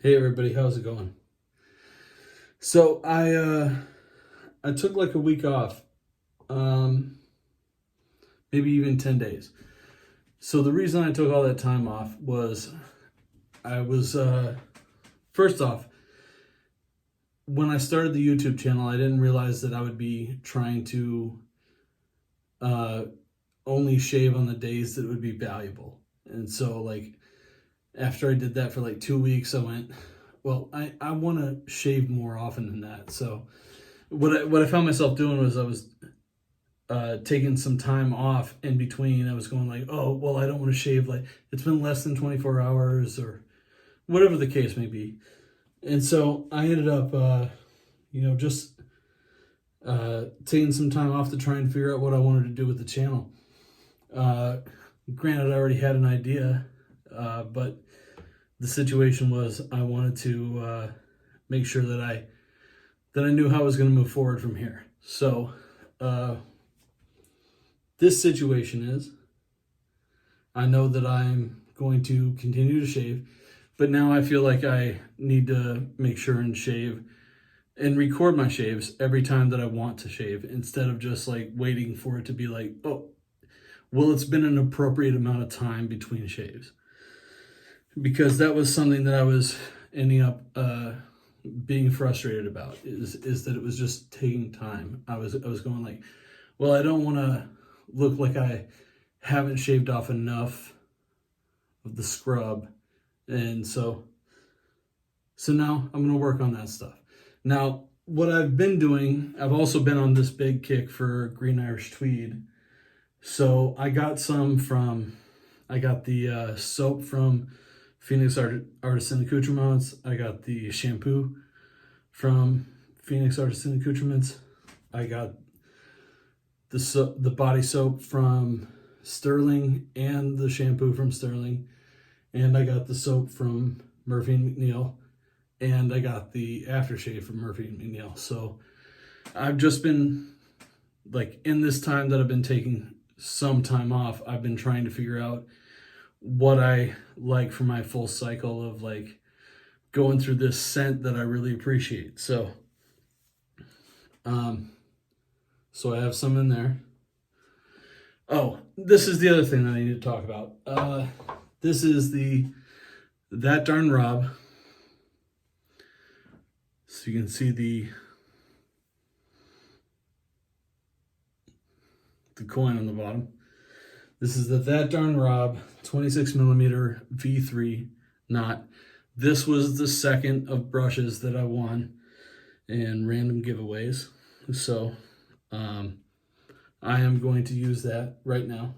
Hey everybody, how's it going? So I took like a week off, maybe even 10 days. So the reason I took all that time off was I was first off, when I started the YouTube channel, I didn't realize that I would be trying to uh, only shave on the days that would be valuable. And so like after I did that for like 2 weeks, I went, well, I want to shave more often than that. So what I found myself doing was I was taking some time off in between. I was going like, oh, well, I don't want to shave. Like it's been less than 24 hours or whatever the case may be. And so I ended up, just taking some time off to try and figure out what I wanted to do with the channel. Granted, I already had an idea, but the situation was I wanted to make sure that I knew how I was going to move forward from here. So this situation is I know that I'm going to continue to shave, but now I feel like I need to make sure and shave and record my shaves every time that I want to shave instead of just like waiting for it to be like, oh, well, it's been an appropriate amount of time between shaves. Because that was something that I was ending up being frustrated about is that it was just taking time. I was going like, well, I don't want to look like I haven't shaved off enough of the scrub. And so now I'm going to work on that stuff. Now, what I've been doing, I've also been on this big kick for green Irish tweed. So I got the soap from Phoenix Artisan Accoutrements. I got the shampoo from Phoenix Artisan Accoutrements. I got the body soap from Sterling and the shampoo from Sterling. And I got the soap from Murphy and McNeil. And I got the aftershave from Murphy and McNeil. So I've just been, like, in this time that I've been taking some time off, I've been trying to figure out what I like for my full cycle of like going through this scent that I really appreciate. So I have some in there. Oh, this is the other thing that I need to talk about. This is That Darn Rob. So you can see the coin on the bottom. This is the That Darn Rob 26 millimeter V3 knot. This was the second of brushes that I won in random giveaways. So I am going to use that right now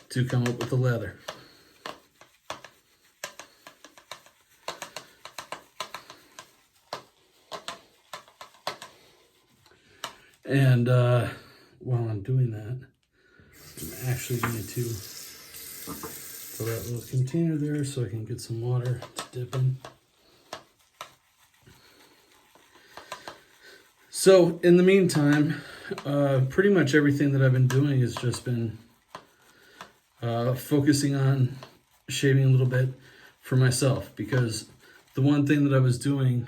to come up with the leather. And while I'm doing that, I'm actually going to fill that little container there so I can get some water to dip in. So in the meantime, pretty much everything that I've been doing has just been focusing on shaving a little bit for myself, because the one thing that I was doing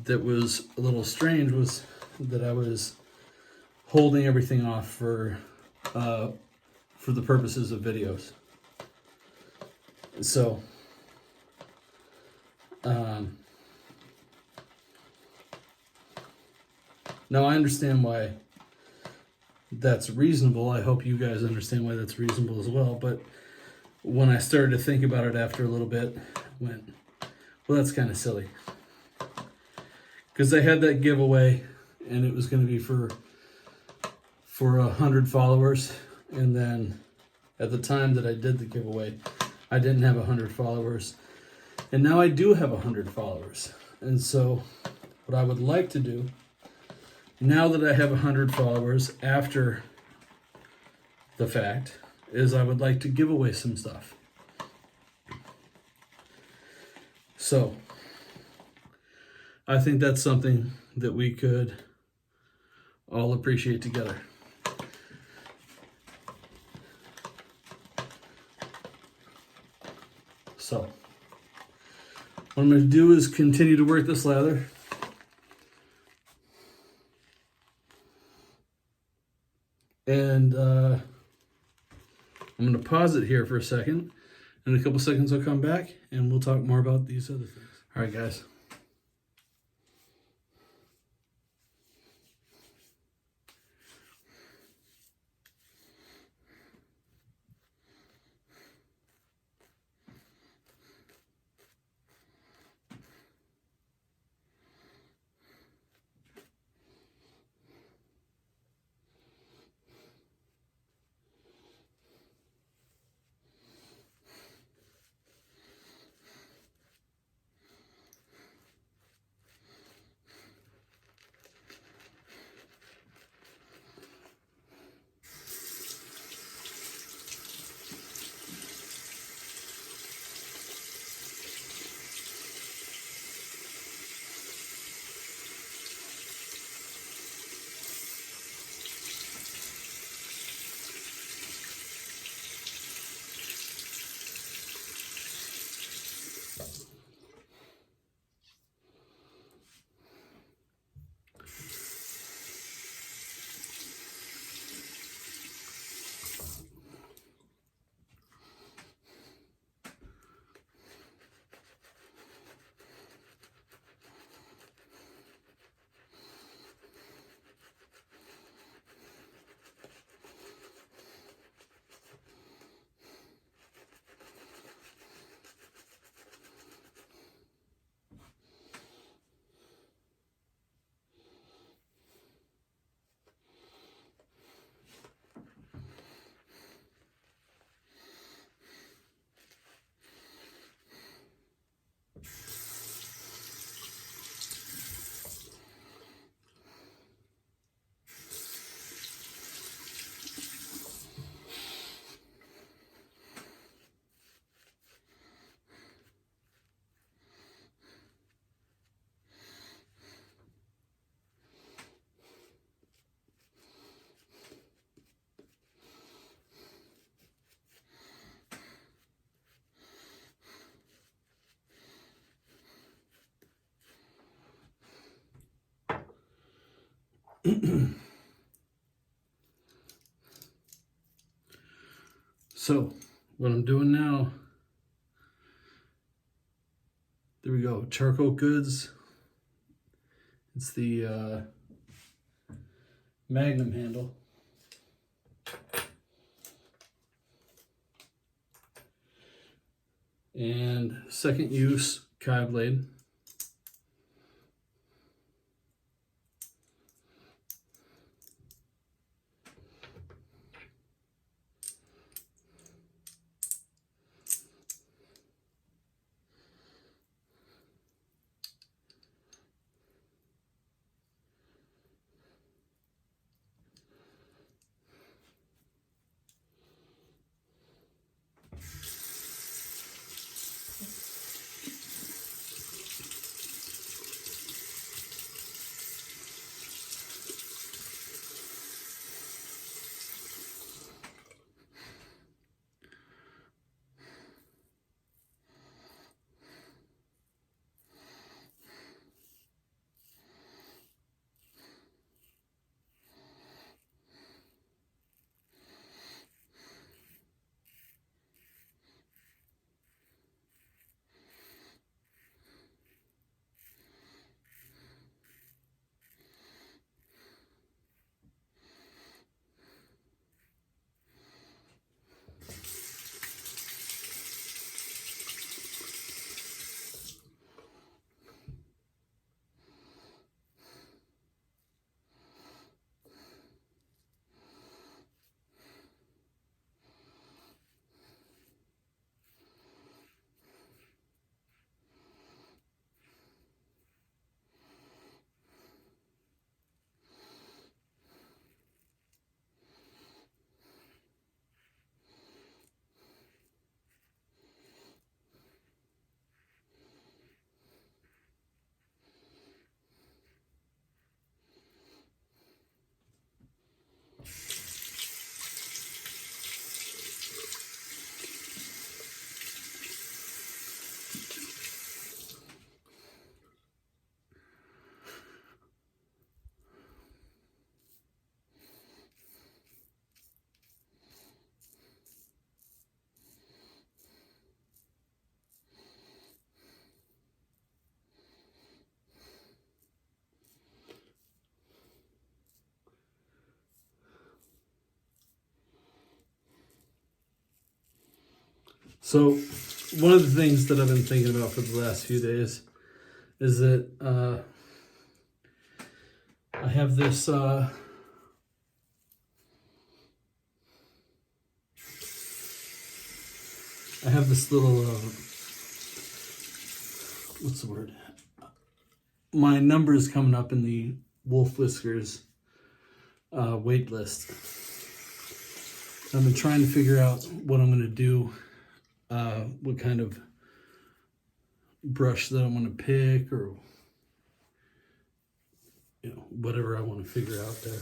that was a little strange was that I was holding everything off for the purposes of videos. So now I understand why that's reasonable. I hope you guys understand why that's reasonable as well. But when I started to think about it after a little bit, I went, well, that's kind of silly. Because I had that giveaway and it was going to be for 100 followers. And then at the time that I did the giveaway, I didn't have 100 followers. And now I do have 100 followers. And so what I would like to do, now that I have 100 followers after the fact, is I would like to give away some stuff. So I think that's something that we could all appreciate together. So what I'm going to do is continue to work this lather. And I'm going to pause it here for a second. In a couple seconds I'll come back and we'll talk more about these other things. All right, guys. So what I'm doing now, there we go, charcoal goods. It's the Magnum handle. And second use Kai blade. So one of the things that I've been thinking about for the last few days is that I have this little what's the word? My number is coming up in the Wolf Whiskers wait list. I've been trying to figure out what I'm going to do, what kind of brush that I want to pick, or whatever I want to figure out there.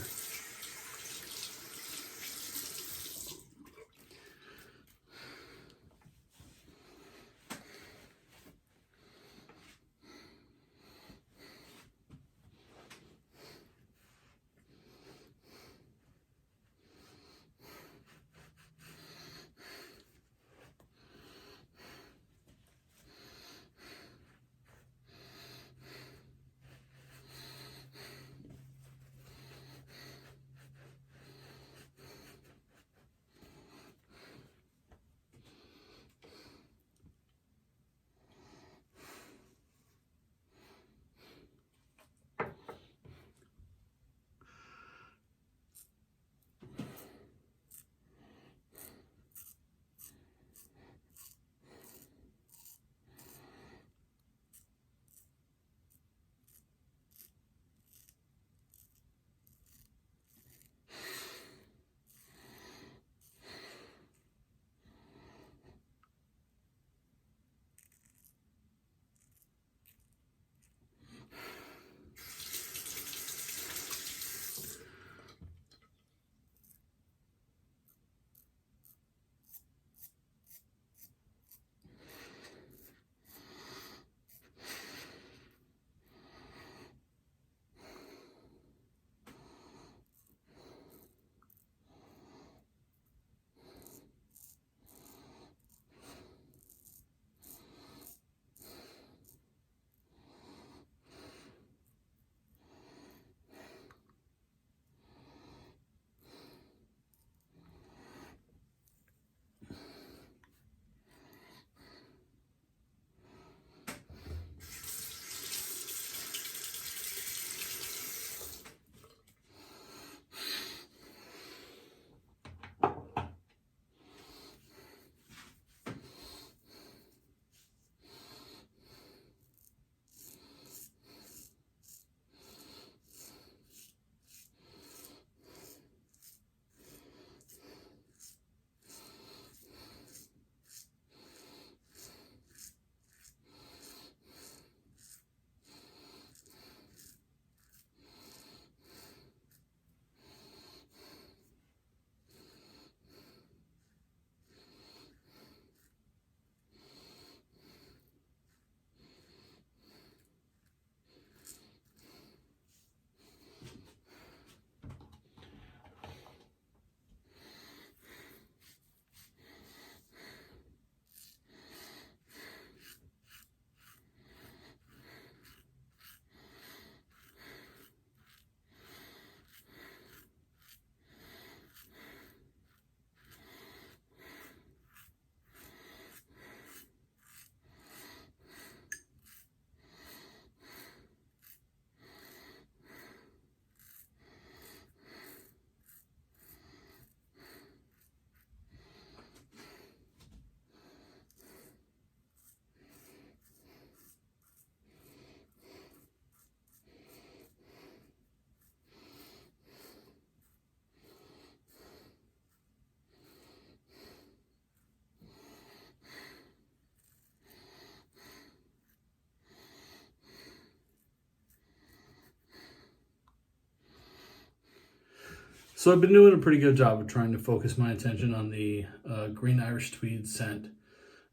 So I've been doing a pretty good job of trying to focus my attention on the green Irish tweed scent.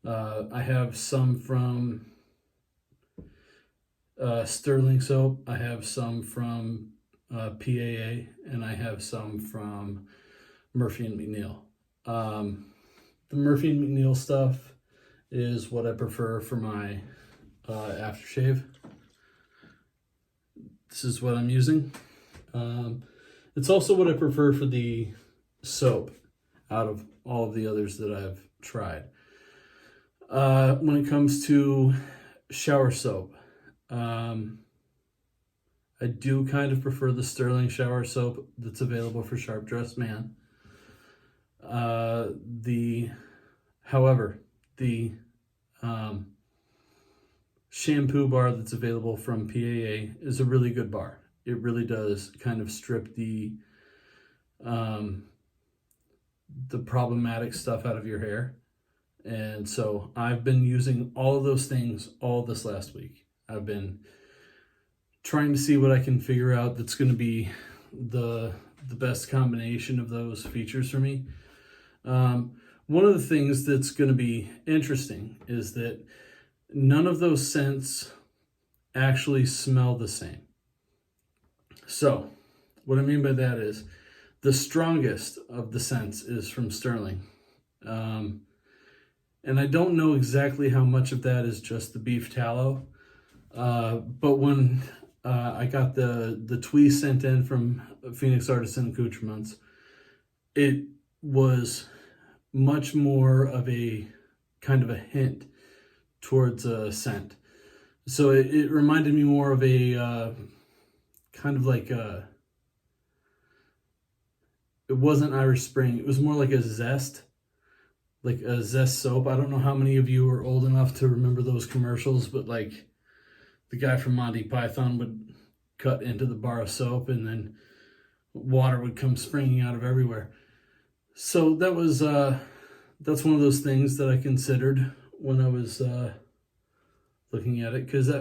I have some from Sterling soap, I have some from PAA, and I have some from Murphy and McNeil. The Murphy and McNeil stuff is what I prefer for my aftershave. This is what I'm using. It's also what I prefer for the soap out of all of the others that I've tried. When it comes to shower soap, I do kind of prefer the Sterling shower soap that's available for Sharp Dressed Man. However, the shampoo bar that's available from PAA is a really good bar. It really does kind of strip the problematic stuff out of your hair. And so I've been using all of those things all this last week. I've been trying to see what I can figure out that's going to be the best combination of those features for me. One of the things that's going to be interesting is that none of those scents actually smell the same. So what I mean by that is the strongest of the scents is from Sterling. And I don't know exactly how much of that is just the beef tallow. But when I got the tweed sent in from Phoenix Artisan Accoutrements, it was much more of a kind of a hint towards a scent. So it reminded me more of a kind of like it wasn't Irish Spring. It was more like a zest soap. I don't know how many of you are old enough to remember those commercials, but like the guy from Monty Python would cut into the bar of soap and then water would come springing out of everywhere. So that was that's one of those things that I considered when I was looking at it, because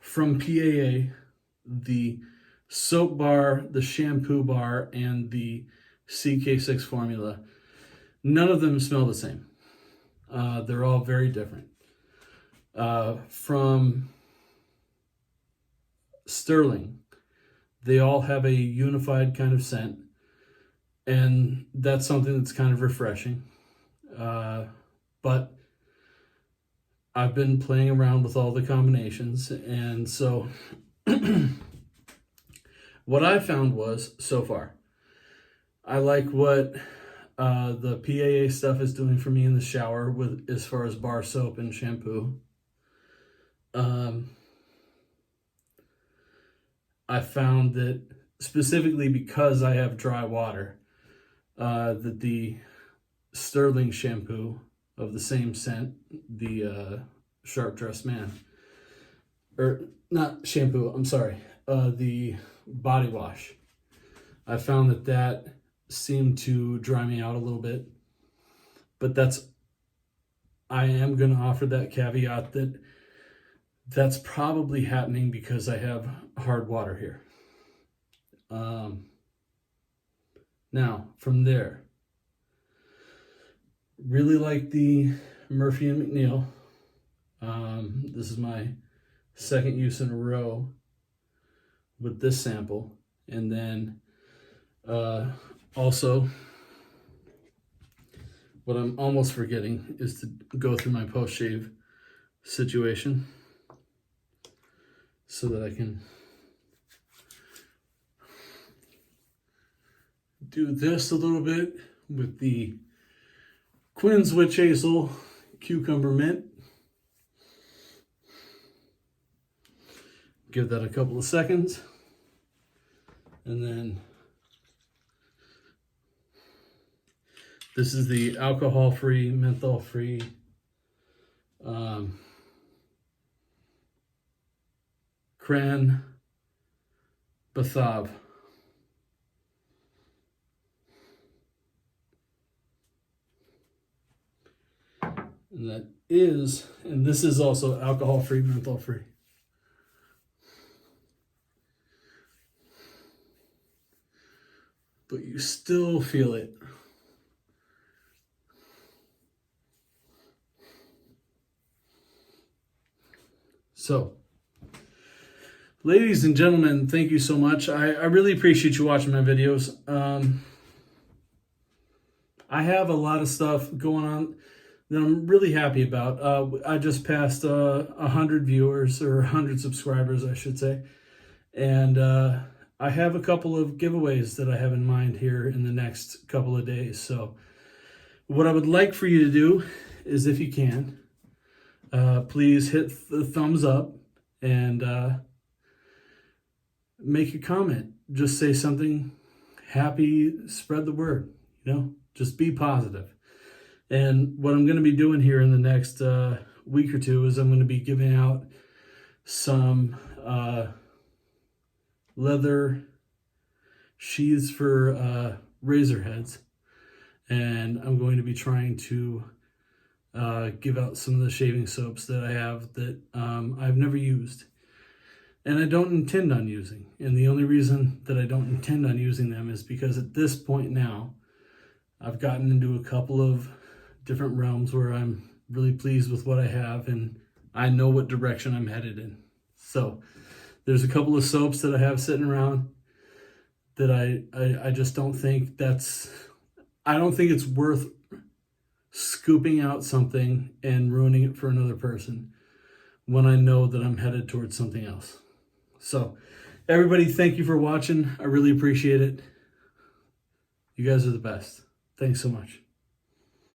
from PAA, the soap bar, the shampoo bar, and the CK6 formula, none of them smell the same. They're all very different. From Sterling, they all have a unified kind of scent, and that's something that's kind of refreshing. But I've been playing around with all the combinations, and so what I found was, so far, I like what the PAA stuff is doing for me in the shower with as far as bar soap and shampoo. I found that specifically because I have dry water, that the Sterling shampoo of the same scent, the Sharp Dressed Man, or not shampoo, I'm sorry, the body wash, I found that seemed to dry me out a little bit. But I am going to offer that caveat that that's probably happening because I have hard water here. Now, from there, really like the Murphy and McNeil. This is my second use in a row with this sample. And then also, what I'm almost forgetting is to go through my post-shave situation so that I can do this a little bit with the Quinn's Witch Hazel Cucumber Mint. Give that a couple of seconds. And then this is the alcohol-free, menthol-free Cran Bathav. And this is also alcohol-free, menthol-free. But you still feel it. So, ladies and gentlemen, thank you so much. I really appreciate you watching my videos. I have a lot of stuff going on that I'm really happy about. I just passed 100 viewers, or 100 subscribers, I should say. And I have a couple of giveaways that I have in mind here in the next couple of days. So what I would like for you to do is, if you can, please hit the thumbs up and make a comment. Just say something happy, spread the word, just be positive. And what I'm going to be doing here in the next week or two is I'm going to be giving out some leather sheaths for razor heads. And I'm going to be trying to give out some of the shaving soaps that I have that I've never used. And I don't intend on using. And the only reason that I don't intend on using them is because at this point now, I've gotten into a couple of different realms where I'm really pleased with what I have and I know what direction I'm headed in. So there's a couple of soaps that I have sitting around that I just don't think I don't think it's worth scooping out something and ruining it for another person when I know that I'm headed towards something else. So everybody, thank you for watching. I really appreciate it. You guys are the best. Thanks so much.